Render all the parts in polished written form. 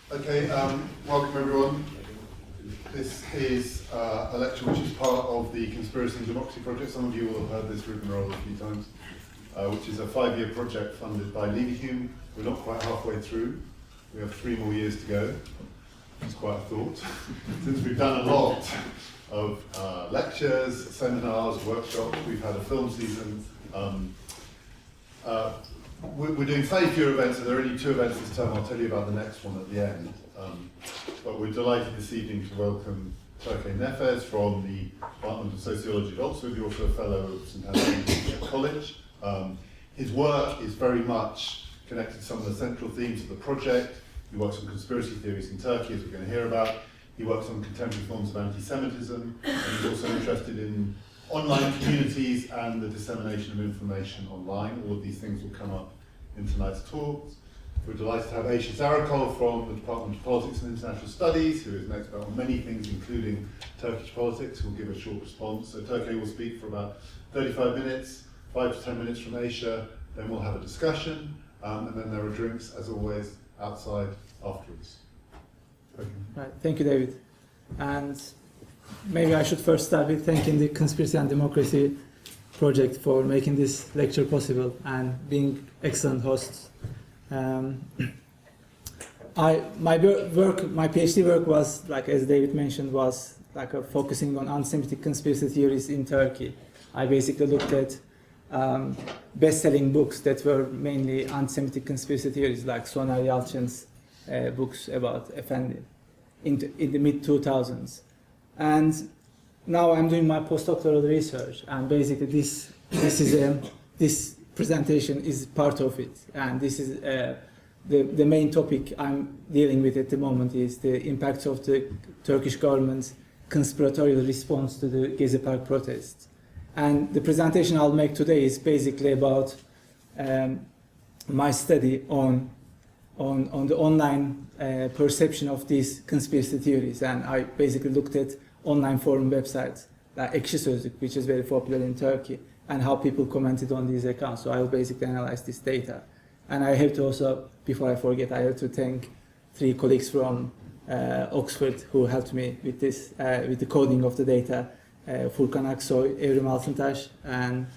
Okay, welcome everyone. This is a lecture which is part of the Conspiracy and Democracy project. Some of you will have heard this rigmarole a few times, which is a 5-year project funded by Hume. We're not quite halfway through. We have 3 more years to go. It's quite a thought. Since we've done a lot of lectures, seminars, workshops, we've had a film season. We're doing slightly fewer events, so there are only 2 events this term. I'll tell you about the next one at the end. But we're delighted this evening to welcome Turkay Nefes from the Department of Sociology at Oxford. You're also a fellow of St Andrews College. His work is very much connected to some of the central themes of the project. He works on conspiracy theories in Turkey, as we're going to hear about. He works on contemporary forms of anti-Semitism, and he's also interested in online communities and the dissemination of information online. All of these things will come up in tonight's talks. We're delighted to have Aisha Zarakol from the Department of Politics and International Studies, who is an expert on many things, including Turkish politics, who will give a short response. So Turkay will speak for about 35 minutes, 5 to 10 minutes from Aisha, then we'll have a discussion, and then there are drinks, as always, outside afterwards. Right, thank you, David. And maybe I should first start with thanking the Conspiracy and Democracy project for making this lecture possible and being excellent hosts. My PhD work was, like as David mentioned, was like focusing on anti-Semitic conspiracy theories in Turkey. I basically looked at best-selling books that were mainly anti-Semitic conspiracy theories, like Soner Yalçın's books about Efendi in the mid-2000s. And now I'm doing my postdoctoral research, and basically this presentation is part of it. And this is the main topic I'm dealing with at the moment is the impacts of the Turkish government's conspiratorial response to the Gezi Park protests. And the presentation I'll make today is basically about my study on the online perception of these conspiracy theories. And I basically looked at online forum websites like Ekşi Sözlük, which is very popular in Turkey, and how people commented on these accounts. So I will basically analyze this data. And I have to also, before I forget, I have to thank 3 colleagues from Oxford who helped me with this, with the coding of the data. Furkan Aksoy, Evrim Altıntaş, and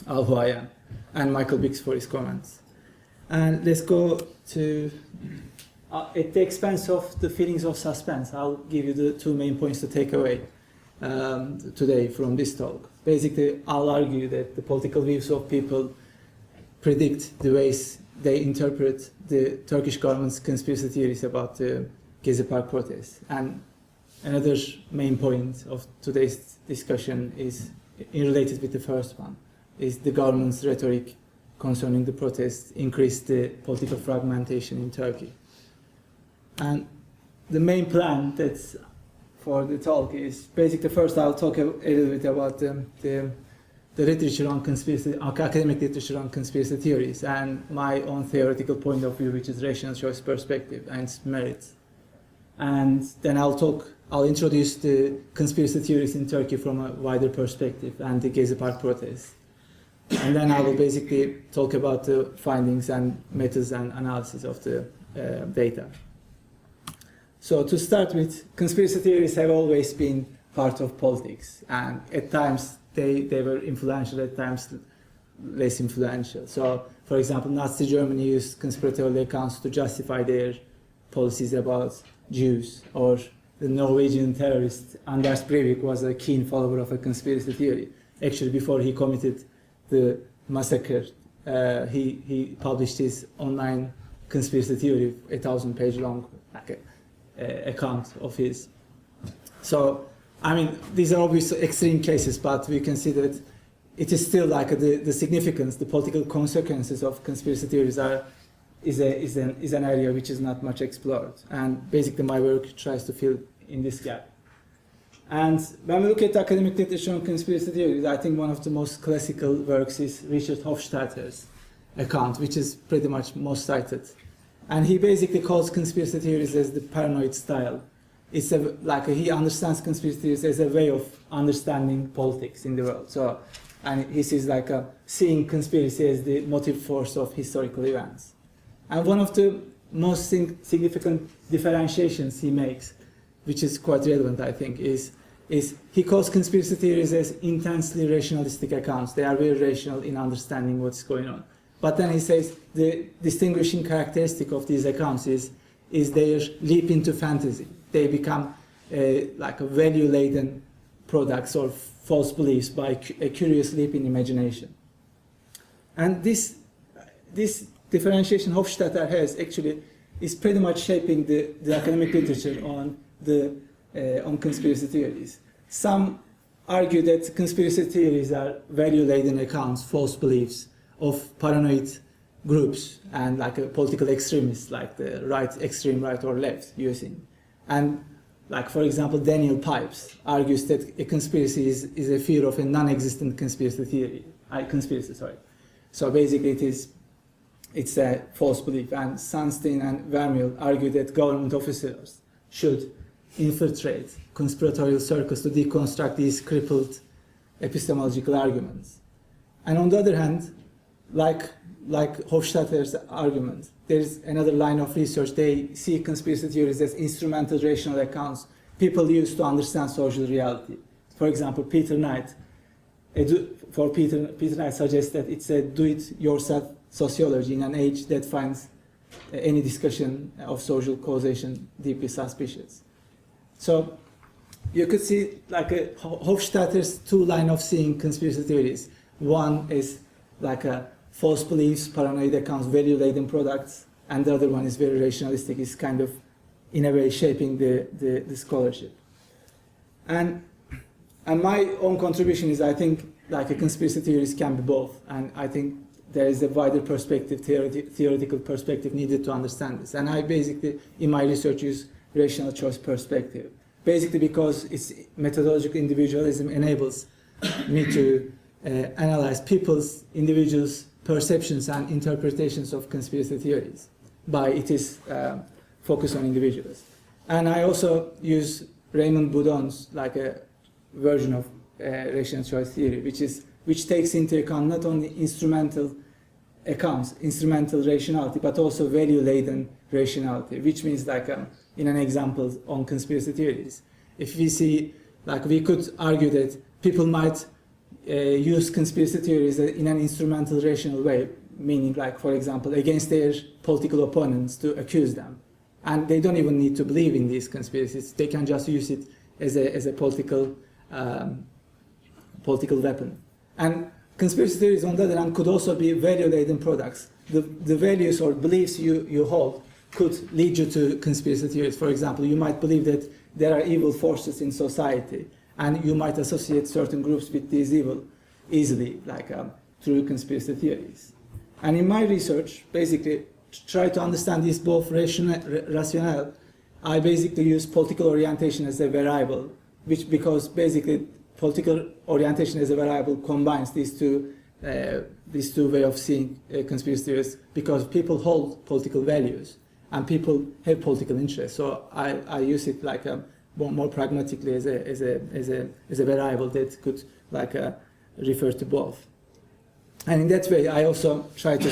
Al Huayan, and Michael Biggs for his comments. And let's go to, at the expense of the feelings of suspense, I'll give you the 2 main points to take away today from this talk. Basically, I'll argue that the political views of people predict the ways they interpret the Turkish government's conspiracy theories about the Gezi Park protests. And another main point of today's discussion is related with the first one, is the government's rhetoric concerning the protests increased the political fragmentation in Turkey. And the main plan that's for the talk is basically first I'll talk a little bit about the literature on conspiracy, academic literature on conspiracy theories, and my own theoretical point of view, which is rational choice perspective and its merits. And then I'll introduce the conspiracy theories in Turkey from a wider perspective and the Gezi Park protests. And then I will basically talk about the findings and methods and analysis of the data. So to start with, conspiracy theories have always been part of politics, and at times they were influential, at times less influential. So, for example, Nazi Germany used conspiratorial accounts to justify their policies about Jews, or the Norwegian terrorist Anders Breivik was a keen follower of a conspiracy theory. Actually, before he committed the massacre, he published his online conspiracy theory, a 1,000-page long account of his. So, I mean, these are obviously extreme cases, but we can see that it is still like the significance, the political consequences of conspiracy theories is an area which is not much explored. And basically my work tries to fill in this gap. And when we look at academic literature on conspiracy theories, I think one of the most classical works is Richard Hofstadter's account, which is pretty much most cited. And he basically calls conspiracy theories as the paranoid style. It's he understands conspiracy theories as a way of understanding politics in the world. So, and he sees seeing conspiracy as the motive force of historical events. And one of the most significant differentiations he makes, which is quite relevant, I think, is he calls conspiracy theories as intensely rationalistic accounts. They are very rational in understanding what's going on. But then he says the distinguishing characteristic of these accounts is their leap into fantasy. They become like a value-laden products or false beliefs by a curious leap in imagination. And this differentiation Hofstadter has actually is pretty much shaping the academic literature on conspiracy theories. Some argue that conspiracy theories are value-laden accounts, false beliefs of paranoid groups and like a political extremists, like the extreme right or left using. And like, for example, Daniel Pipes argues that a conspiracy is a fear of a non-existent conspiracy theory. So basically it's a false belief. And Sunstein and Vermeer argue that government officers should infiltrate conspiratorial circles to deconstruct these crippled epistemological arguments. And on the other hand, like Hofstadter's argument, there's another line of research. They see conspiracy theories as instrumental rational accounts people use to understand social reality. For example, Peter Knight suggests that it's a do-it-yourself sociology in an age that finds any discussion of social causation deeply suspicious. So you could see like Hofstadter's two line of seeing conspiracy theories. One is like a false beliefs, paranoid accounts, value-laden products, and the other one is very rationalistic. It's kind of, in a way, shaping the scholarship. And my own contribution is, I think, like a conspiracy theories can be both, and I think there is a wider perspective, theoretical perspective needed to understand this. And I basically, in my research, use rational choice perspective, basically because its methodological individualism enables me to analyze individuals' perceptions and interpretations of conspiracy theories by its focus on individuals. And I also use Raymond Boudon's like a version of rational choice theory, which takes into account not only instrumental rationality, but also value-laden rationality, which means like in an example on conspiracy theories, if we see, like we could argue that people might use conspiracy theories in an instrumental rational way, meaning like, for example, against their political opponents to accuse them. And they don't even need to believe in these conspiracies. They can just use it as a political weapon. And conspiracy theories, on the other hand, could also be value-laden products. The values or beliefs you hold could lead you to conspiracy theories. For example, you might believe that there are evil forces in society, and you might associate certain groups with these evil easily, like through conspiracy theories. And in my research, basically, to try to understand these both rationale, I basically use political orientation as a variable, because basically political orientation as a variable combines these two way of seeing conspiracy theories, because people hold political values and people have political interests. So I use it like more pragmatically as a variable that could like refer to both. And in that way, I also try to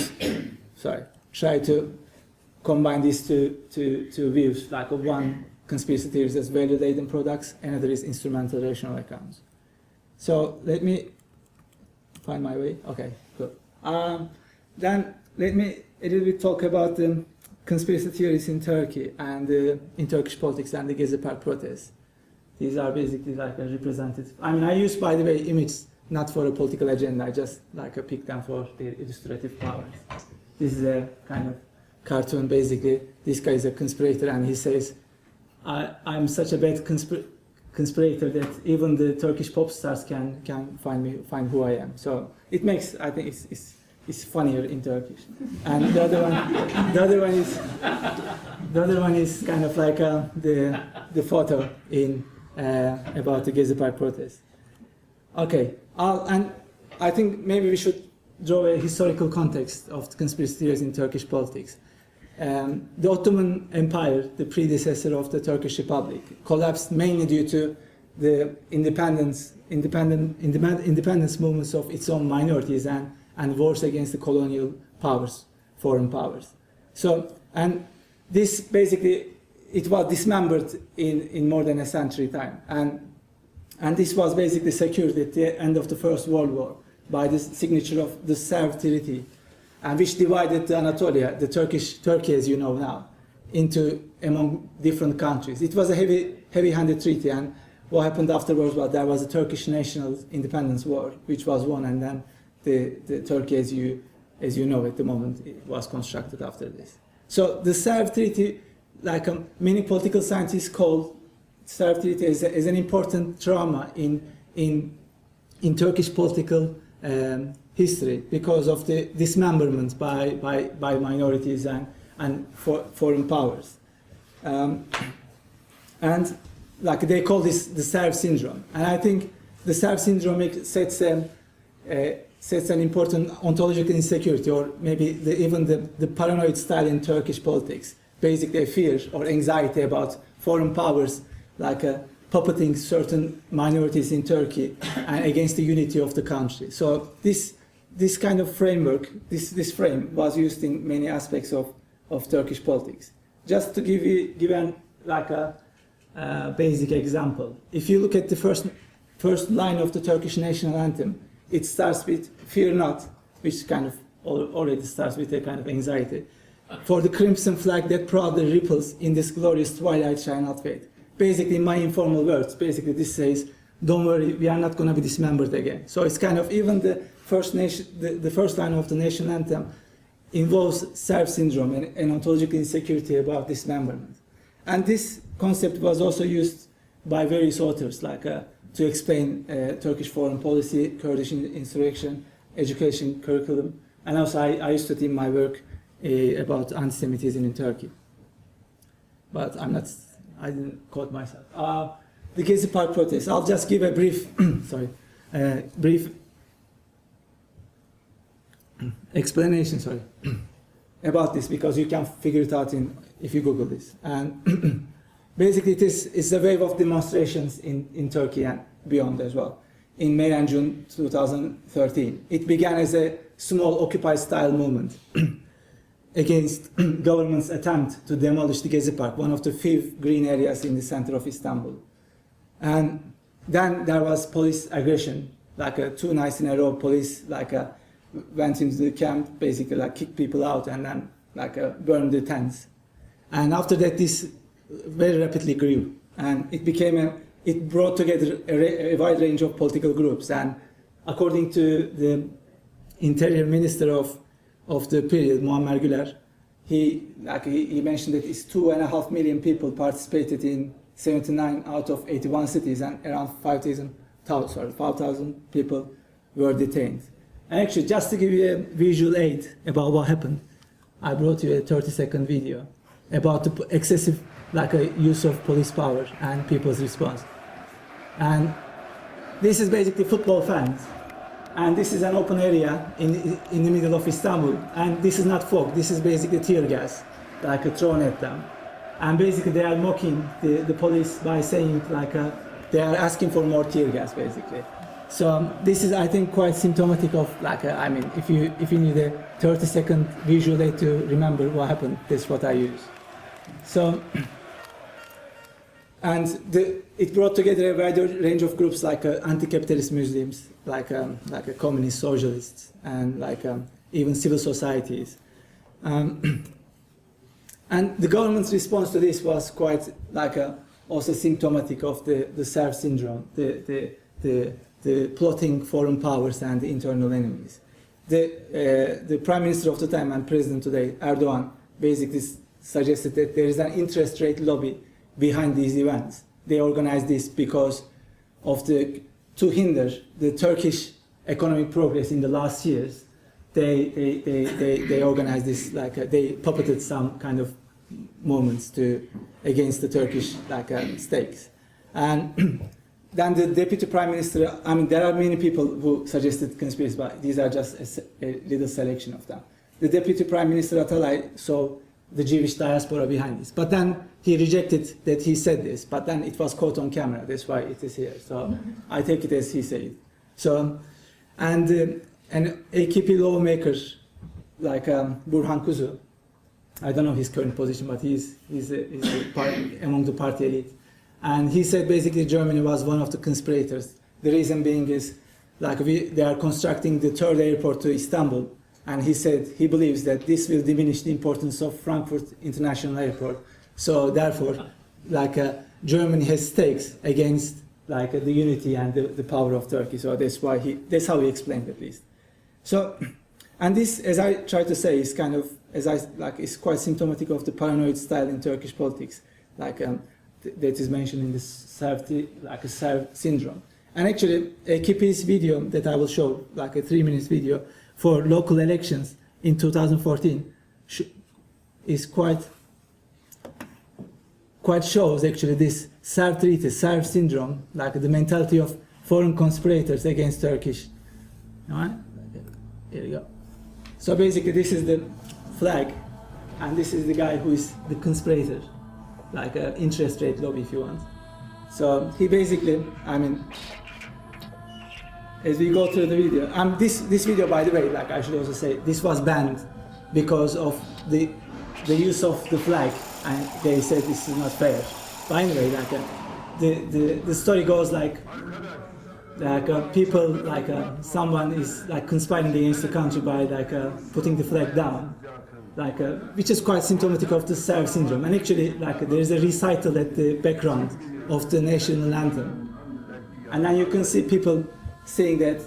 combine these two views, like one conspiracy theories as value-laden products, another is instrumental rational accounts. So let me find my way. Okay, good. Then let me a little bit talk about the conspiracy theories in Turkey and in Turkish politics and the Gezi Park protests. These are basically like a representative. I mean, I use, by the way, images not for a political agenda. I just like pick them for their illustrative powers. This is a kind of cartoon. Basically, this guy is a conspirator, and he says, "I'm such a bad conspirator that even the Turkish pop stars can find who I am." So it makes, I think, it's funnier in Turkish. And the other one is kind of like the photo in about the Gezi Park protest. Okay, and I think maybe we should draw a historical context of the conspiracy theories in Turkish politics. The Ottoman Empire, the predecessor of the Turkish Republic, collapsed mainly due to the independence movements of its own minorities and wars against the colonial powers, foreign powers. So, and this basically, it was dismembered in more than a century time. And this was basically secured at the end of the First World War by the signature of the Serb Treaty, and which divided Anatolia, the Turkey as you know now, into among different countries. It was a heavy-handed treaty, and what happened afterwards was there was a Turkish national independence war, which was won, and then the Turkey as you know at the moment, it was constructed after this. So the Serb Treaty, like many political scientists call Serb Treaty as an important trauma in Turkish political history because of the dismemberment by minorities and foreign powers. And like they call this the Serb syndrome. And I think the Serb syndrome sets an important ontological insecurity, or maybe even the paranoid style in Turkish politics. Basically a fear or anxiety about foreign powers like puppeting certain minorities in Turkey and against the unity of the country. So this kind of framework, this frame was used in many aspects of Turkish politics. Just to give an like a basic example, if you look at the first line of the Turkish national anthem, it starts with "Fear not," which kind of already starts with a kind of anxiety. For the crimson flag that proudly ripples in this glorious twilight shall not fade. Basically, in my informal words, basically this says, don't worry, we are not going to be dismembered again. So it's kind of, even the first line of the national anthem involves Serb syndrome and ontological insecurity about dismemberment. And this concept was also used by various authors, like to explain Turkish foreign policy, Kurdish insurrection, education curriculum, and also I used it in my work about anti-Semitism in Turkey. But I didn't quote myself. The Gezi Park protest. I'll just give a brief, brief explanation, about this, because you can figure it out if you Google this. And basically it's a wave of demonstrations in Turkey and beyond as well. In May and June 2013. It began as a small Occupy-style movement against government's attempt to demolish the Gezi Park, one of the few green areas in the center of Istanbul. And then there was police aggression, like 2 nights in a row, police went into the camp, basically kicked people out and then burned the tents. And after that, this very rapidly grew, and it brought together a wide range of political groups. And according to the interior minister of the period, Muammer Güler, he mentioned that 2.5 million people participated in 79 out of 81 cities, and around 5,000 people were detained. And actually, just to give you a visual aid about what happened, I brought you a 30-second video about the excessive use of police power and people's response. And this is basically football fans. And this is an open area in the middle of Istanbul. And this is not fog, this is basically tear gas, thrown at them. And basically they are mocking the police by saying they are asking for more tear gas, basically. So this is, I think, quite symptomatic of if you need a 30-second visual aid to remember what happened, that's what I use. So, and it brought together a wider range of groups like anti-capitalist Muslims, like communist socialists, and even civil societies. And the government's response to this was quite also symptomatic of the Serb syndrome, the plotting foreign powers and the internal enemies. The prime minister of the time and president today, Erdogan, basically suggested that there is an interest rate lobby behind these events. They organized this because of to hinder the Turkish economic progress in the last years. They organized this, they puppeted some kind of movements against the Turkish stakes. And then the deputy prime minister, there are many people who suggested conspiracy, but these are just a little selection of them. The deputy prime minister Atalay saw the Jewish diaspora behind this, but then he rejected that he said this, but then it was caught on camera, that's why it is here. So I take it as he said. So, and an AKP lawmaker like Burhan Kuzu, I don't know his current position, but he's among the party elite. And he said basically Germany was one of the conspirators. The reason being is like they are constructing the third airport to Istanbul, and he said he believes that this will diminish the importance of Frankfurt International Airport. So therefore, like Germany has stakes against like the unity and the power of Turkey. So that's how he explained it, at least. So, and this, as I try to say, is kind of is quite symptomatic of the paranoid style in Turkish politics, like that is mentioned in the Serv syndrome. And actually, AKP's video that I will show, like a 3-minute video for local elections in 2014, is quite shows actually this Serv treaty, Serv syndrome, like the mentality of foreign conspirators against Turkish. All right? Here we go. So basically, this is the flag, and this is the guy who is the conspirator, like an interest rate lobby, if you want. So he basically, I mean, as we go through the video, this video, by the way, like I should also say, this was banned because of the use of the flag, and they said this is not fair. But anyway, like the story goes like people, like someone is like conspiring against the country by like putting the flag down, like which is quite symptomatic of the Serv syndrome. And actually, like there is a recital at the background of the national anthem, and then you can see people saying that,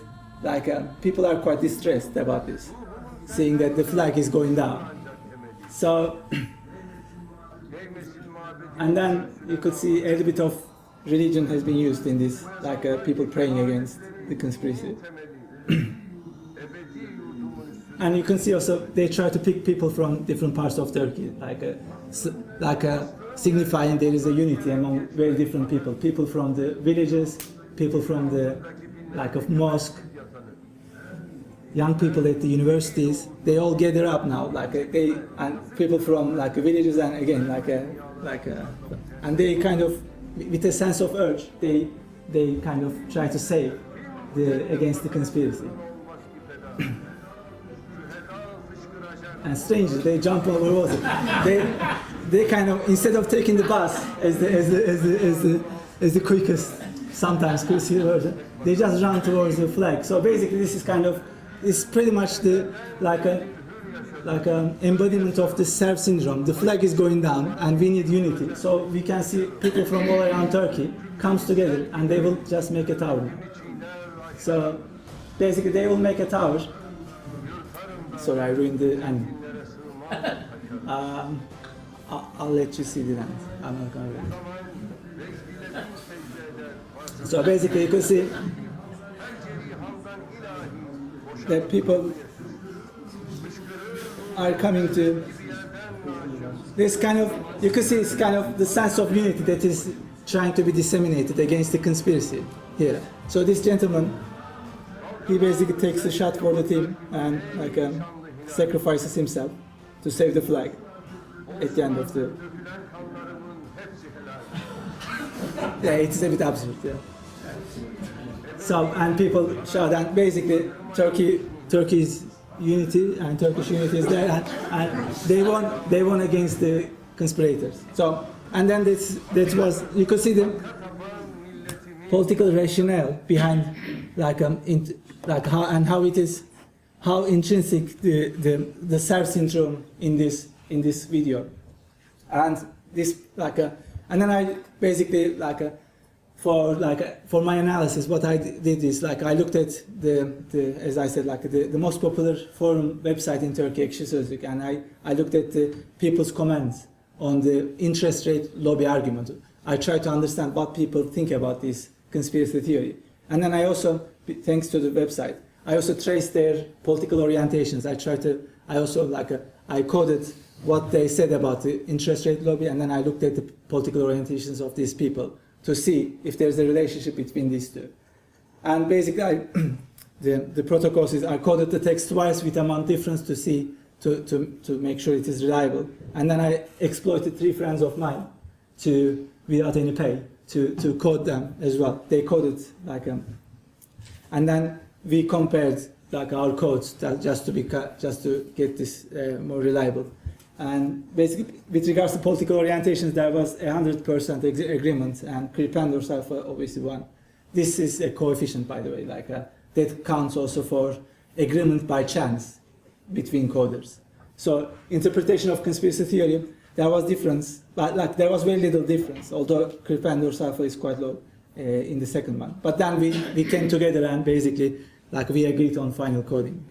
like people are quite distressed about this, saying that the flag is going down. So, and then you could see a little bit of religion has been used in this, like people praying against the conspiracy. And you can see also they try to pick people from different parts of Turkey, like signifying there is a unity among very different people. People from the villages, people from the of mosque, young people at the universities. They all gather up now, and people from like villages, and again and they kind of, with a sense of urge, they kind of try to say against the conspiracy. And strangely, they jump over water. They kind of, instead of taking the bus as the quickest, sometimes version, they just run towards the flag. So basically, this is kind of, it's pretty much the embodiment of the Serb syndrome. The flag is going down, and we need unity. So we can see people from all around Turkey comes together, and they will just make a tower. So basically, they will make a tower. Sorry, I ruined the end. I'll let you see the end. I'm not going to read it. So basically, you can see that people are coming to this kind of, you can see it's kind of the sense of unity that is trying to be disseminated against the conspiracy here. So this gentleman, he basically takes a shot for the team and sacrifices himself to save the flag at the end of the... Yeah, it's a bit absurd, yeah. So, and people shout, and basically Turkey's unity and Turkish unity is there, and they won against the conspirators. So, and then that was, you could see the political rationale behind how intrinsic the Serb syndrome in this video, and this and then I basically for my analysis, what I did is I looked at as I said, the most popular forum website in Turkey, Ekşi Sözlük, and I looked at the people's comments on the interest rate lobby argument. I tried to understand what people think about this conspiracy theory, and then I also, thanks to the website, I also traced their political orientations. I coded what they said about the interest rate lobby, and then I looked at the political orientations of these people to see if there's a relationship between these two. And basically, the protocols is I coded the text twice with amount difference to see, to make sure it is reliable. And then I exploited 3 friends of mine without any pay, to code them as well. They coded and then we compared our codes just to get this more reliable. And basically, with regards to political orientations, there was 100% agreement, and Kripal herself obviously won. This is a coefficient, by the way, that counts also for agreement by chance between coders. So interpretation of conspiracy theory, there was difference, but there was very little difference, although Kripal herself is quite low in the second one. But then we came together and basically we agreed on final coding.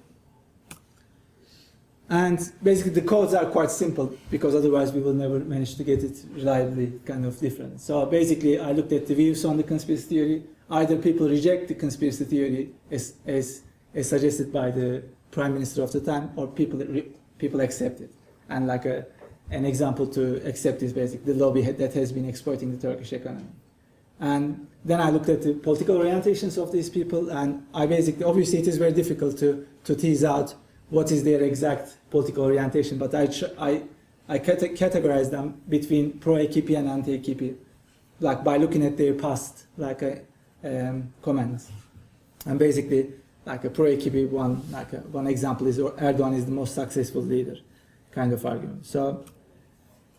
And basically the codes are quite simple because otherwise we will never manage to get it reliably kind of different. So basically I looked at the views on the conspiracy theory. Either people reject the conspiracy theory as suggested by the prime minister of the time, or people accept it. And an example to accept is basically the lobby that has been exploiting the Turkish economy. And then I looked at the political orientations of these people, and I basically, obviously it is very difficult to tease out what is their exact political orientation, but I categorize them between pro-AKP and anti-AKP, by looking at their past comments. And basically, a pro-AKP one example is Erdogan is the most successful leader, kind of argument. So,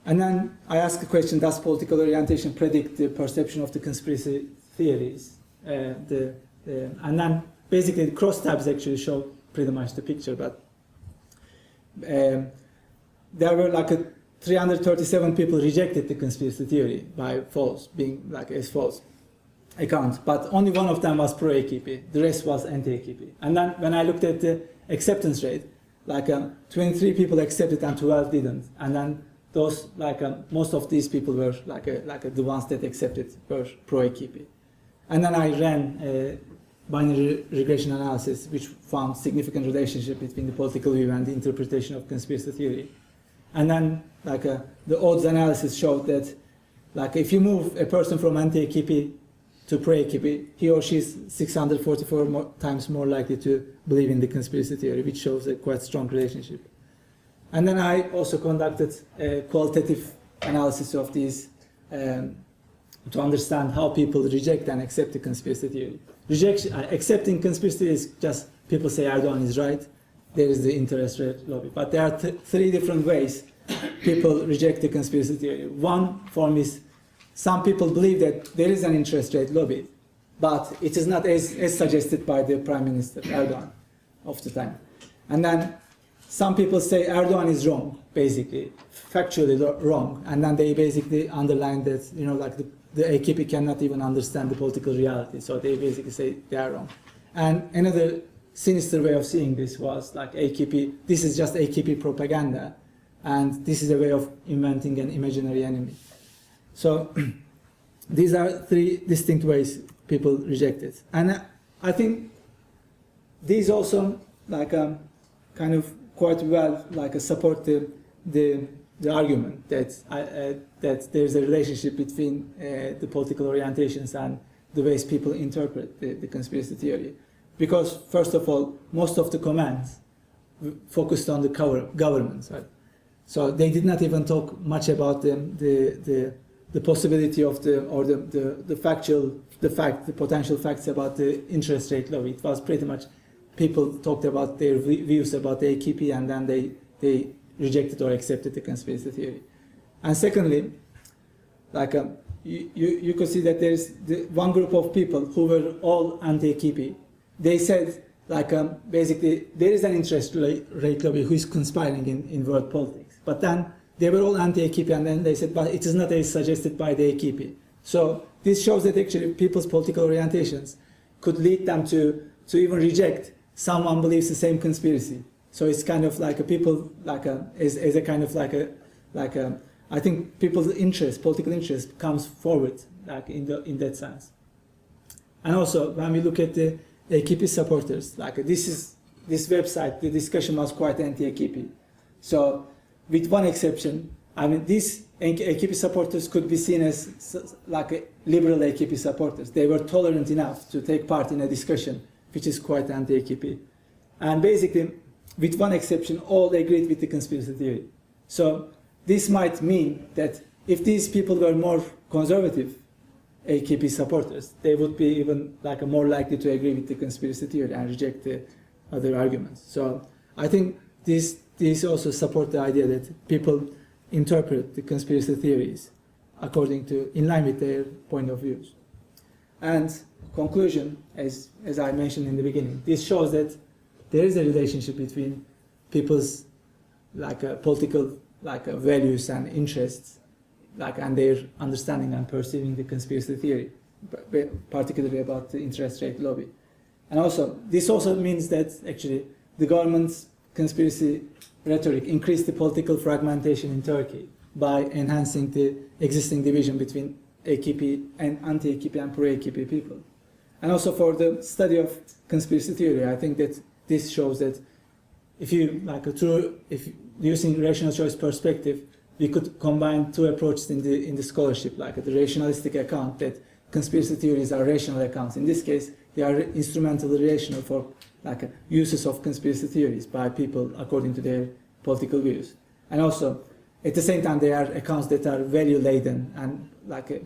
and then I ask the question: does political orientation predict the perception of the conspiracy theories? And then basically the crosstabs actually show pretty much the picture, but there were 337 people rejected the conspiracy theory by false, being as false account, but only one of them was pro-AKP, the rest was anti-AKP. And then when I looked at the acceptance rate, 23 people accepted and 12 didn't, and then those most of these people were the ones that accepted were pro-AKP. And then I ran a binary regression analysis, which found significant relationship between the political view and the interpretation of conspiracy theory. And then, the odds analysis showed that, if you move a person from anti-AKP to pro-AKP, he or she is 644 times more likely to believe in the conspiracy theory, which shows a quite strong relationship. And then I also conducted a qualitative analysis of these to understand how people reject and accept the conspiracy theory. Accepting conspiracy theory is just people say Erdogan is right, there is the interest rate lobby. But there are three different ways people reject the conspiracy theory. One form is some people believe that there is an interest rate lobby, but it is not as suggested by the Prime Minister, Erdogan, of the time. And then some people say Erdogan is wrong, basically, factually wrong, and then they basically underline that, the AKP cannot even understand the political reality, so they basically say they are wrong. And another sinister way of seeing this was AKP, this is just AKP propaganda, and this is a way of inventing an imaginary enemy. So these are three distinct ways people reject it. And I think these also kind of quite well support the argument that there's a relationship between the political orientations and the ways people interpret the conspiracy theory. Because first of all, most of the comments focused on the governments, right? So they did not even talk much about the possibility of the potential facts about the interest rate lobby. It was pretty much people talked about their views about the AKP, and then they rejected or accepted the conspiracy theory. And secondly, you could see that there's one group of people who were all anti-AKP. They said basically there is an interest rate lobby who is conspiring in world politics. But then they were all anti-AKP, and then they said, but it is not as suggested by the AKP. So this shows that actually people's political orientations could lead them to even reject someone believes the same conspiracy. So it's kind of people as a kind of I think people's interest, political interest, comes forward in that sense. And also when we look at the AKP supporters, this website, the discussion was quite anti-AKP. So with one exception, I mean these AKP supporters could be seen as liberal AKP supporters. They were tolerant enough to take part in a discussion which is quite anti-AKP. And basically, with one exception, all agreed with the conspiracy theory. So this might mean that if these people were more conservative AKP supporters, they would be even more likely to agree with the conspiracy theory and reject the other arguments. So I think these these also support the idea that people interpret the conspiracy theories according to, in line with their point of views. And conclusion, as I mentioned in the beginning, this shows that there is a relationship between people's political values and interests, and their understanding and perceiving the conspiracy theory, particularly about the interest rate lobby. And also, this also means that actually the government's conspiracy rhetoric increased the political fragmentation in Turkey by enhancing the existing division between AKP and anti-AKP and pro-AKP people. And also for the study of conspiracy theory, I think that this shows that if using rational choice perspective, we could combine two approaches in the scholarship, like the rationalistic account that conspiracy theories are rational accounts. In this case, they are instrumentally rational for uses of conspiracy theories by people according to their political views. And also, at the same time, they are accounts that are value-laden and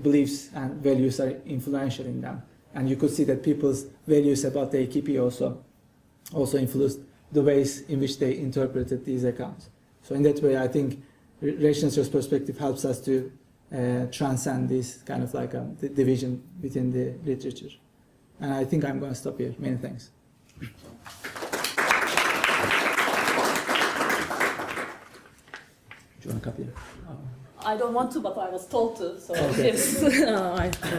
beliefs and values are influential in them. And you could see that people's values about the AKP also influenced the ways in which they interpreted these accounts. So in that way, I think rational choice perspective helps us to transcend this kind of the division within the literature. And I think I'm going to stop here. Many thanks. Do you want a copy? I don't want to, but I was told to. So okay. yes,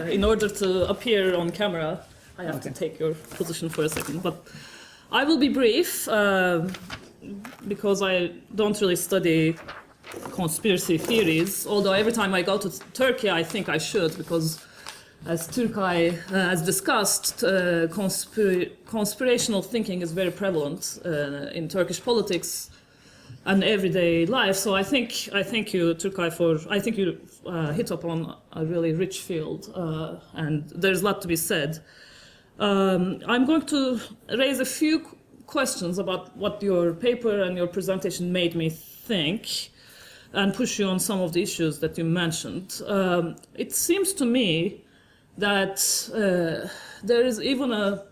in order to appear on camera, I have to take your position for a second. But I will be brief because I don't really study conspiracy theories. Although every time I go to Turkey, I think I should, because as Turkay has discussed, conspirational thinking is very prevalent in Turkish politics and everyday life. So I thank you, Turkay, I think you hit upon a really rich field, and there's a lot to be said. I'm going to raise a few questions about what your paper and your presentation made me think, and push you on some of the issues that you mentioned. It seems to me that there is even a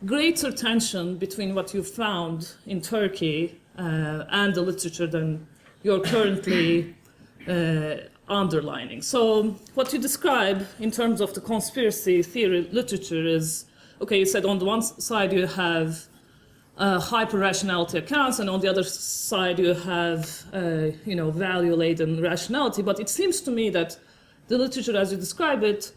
greater tension between what you found in Turkey and the literature than you're currently underlining. So what you describe in terms of the conspiracy theory literature is, okay, you said on the one side you have hyper-rationality accounts, and on the other side you have value-laden rationality. But it seems to me that the literature, as you describe it,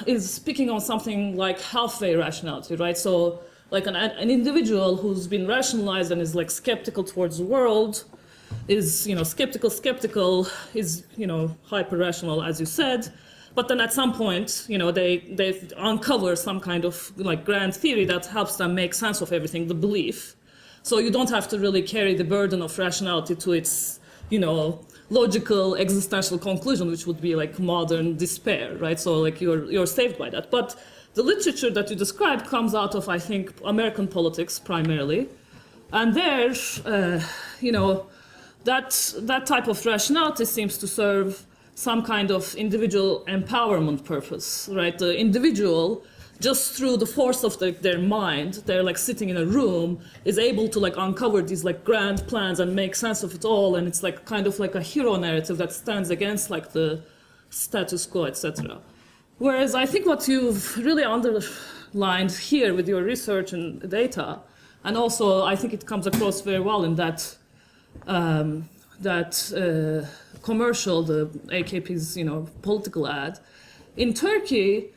is picking on something like halfway rationality, right? So like an individual who's been rationalized and is skeptical towards the world is skeptical, is hyper-rational, as you said. But then at some point, they uncover some kind of grand theory that helps them make sense of everything, the belief. So you don't have to really carry the burden of rationality to its, logical existential conclusion, which would be modern despair, right? So you're saved by that. But the literature that you described comes out of, I think, American politics primarily, and there, that type of rationality seems to serve some kind of individual empowerment purpose, right? The individual, just through the force of their mind, they're sitting in a room, is able to uncover these grand plans and make sense of it all, and it's kind of a hero narrative that stands against the status quo, etc. Whereas I think what you've really underlined here with your research and data, and also I think it comes across very well in that commercial, the AKP's political ad. In Turkey,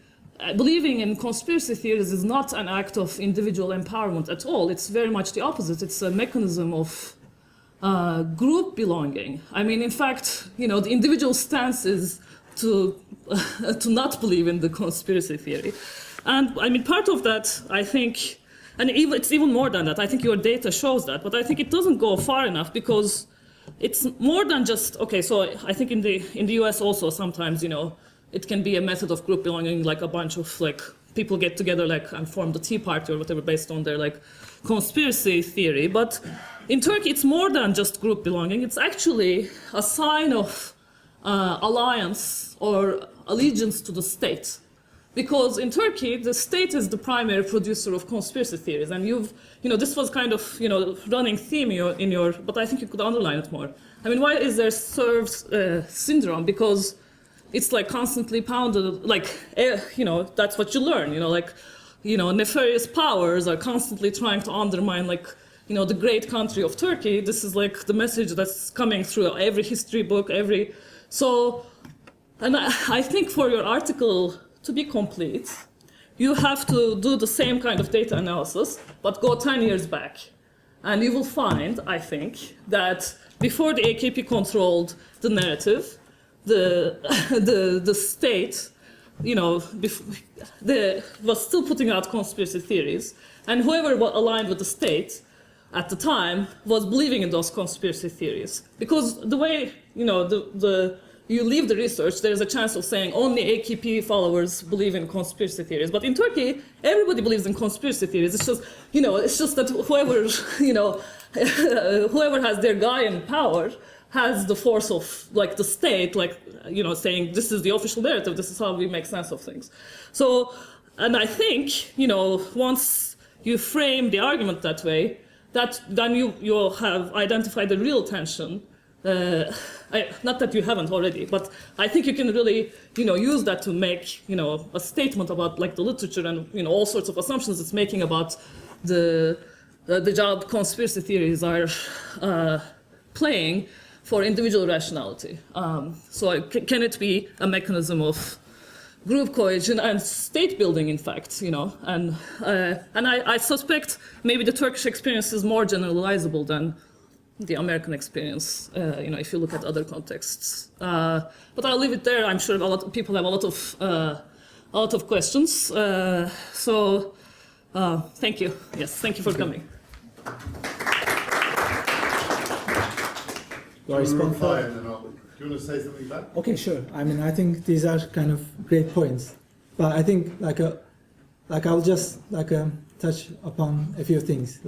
believing in conspiracy theories is not an act of individual empowerment at all. It's very much the opposite. It's a mechanism of group belonging. I mean, in fact, the individual stance is to not believe in the conspiracy theory. And I mean, part of that, I think, and it's even more than that. I think your data shows that, but I think it doesn't go far enough, because it's more than just, okay, so I think in the US also sometimes, it can be a method of group belonging, a bunch of people get together and form the Tea Party or whatever based on their conspiracy theory. But in Turkey, it's more than just group belonging. It's actually a sign of alliance or allegiance to the state. Because in Turkey, the state is the primary producer of conspiracy theories, and this was kind of, running theme in your, but I think you could underline it more. I mean, why is there served syndrome? Because it's like constantly pounded, that's what you learn, nefarious powers are constantly trying to undermine, the great country of Turkey. This is like the message that's coming through every history book, and I think for your article to be complete, you have to do the same kind of data analysis, but go 10 years back. And you will find, I think, that before the AKP controlled the narrative, the state, was still putting out conspiracy theories, and whoever aligned with the state at the time was believing in those conspiracy theories. Because the way, you leave the research, there's a chance of saying only AKP followers believe in conspiracy theories. But in Turkey, everybody believes in conspiracy theories. It's just that whoever has their guy in power has the force of the state, saying this is the official narrative, this is how we make sense of things. So, and I think, once you frame the argument that way, then you have identified the real tension. Not that you haven't already, but I think you can really, use that to make, a statement about the literature and, all sorts of assumptions it's making about the job conspiracy theories are playing for individual rationality. So can it be a mechanism of group cohesion and state building, in fact, and I suspect maybe the Turkish experience is more generalizable than the American experience, if you look at other contexts. But I'll leave it there. I'm sure a lot of people have a lot of questions. Thank you. Yes, thank you for coming. Do I respond? Do you want to say something back? Okay, sure. I mean, I think these are kind of great points, but I think I'll just touch upon a few things.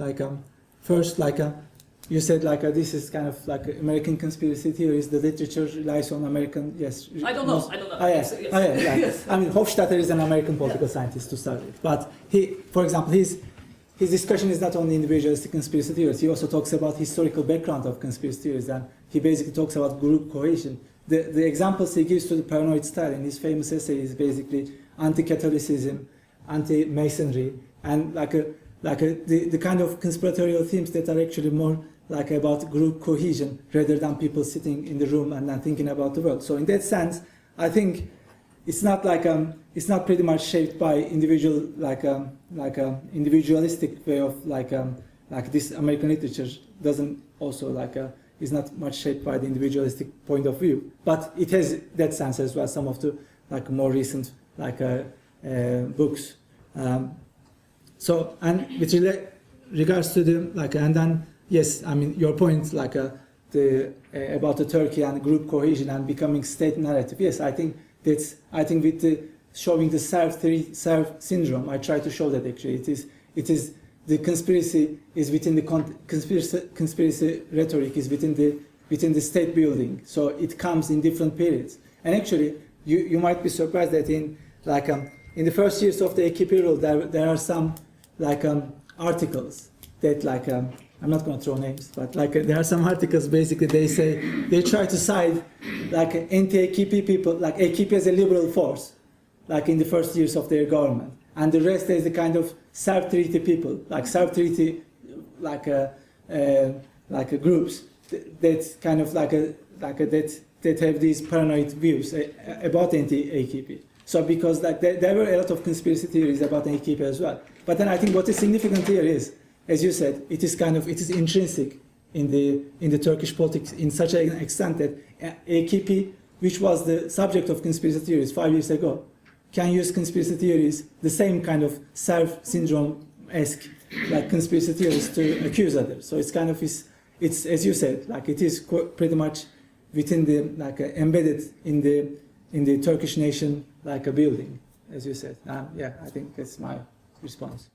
First, you said this is kind of American conspiracy theories. The literature relies on American. Yes. I don't know. Yes. Yes. I mean, Hofstadter is an American political scientist to start with, but for example, his discussion is not only individualistic conspiracy theories. He also talks about historical background of conspiracy theories, and he basically talks about group cohesion. The examples he gives to the paranoid style in his famous essay is basically anti-Catholicism, anti-Masonry, and the kind of conspiratorial themes that are actually more about group cohesion rather than people sitting in the room and then thinking about the world. So in that sense, I think it's not it's not pretty much shaped by individual individualistic way of this American literature doesn't also is not much shaped by the individualistic point of view, but it has that sense as well. Some of the more recent books. So, and with regards to the and then yes, I mean your point about the Turkey and group cohesion and becoming state narrative. Yes, I think with the showing the serf syndrome, I try to show that actually it is the conspiracy is within the conspiracy rhetoric is within the state building. So it comes in different periods. And actually, you might be surprised that in the first years of the AKP rule, there are some articles that I'm not going to throw names, but there are some articles basically they try to side anti-AKP people, AKP as a liberal force, in the first years of their government, and the rest is the kind of self-treaty people, self-treaty groups that kind of that have these paranoid views about anti-AKP. So because there were a lot of conspiracy theories about AKP as well. But then I think what is significant here is, as you said, it is intrinsic in the Turkish politics in such an extent that AKP, which was the subject of conspiracy theories 5 years ago, can use conspiracy theories, the same kind of serf syndrome-esque conspiracy theories to accuse others. So it's kind of it's as you said, it is pretty much within the embedded in the Turkish nation a building, as you said. Yeah, I think that's my response.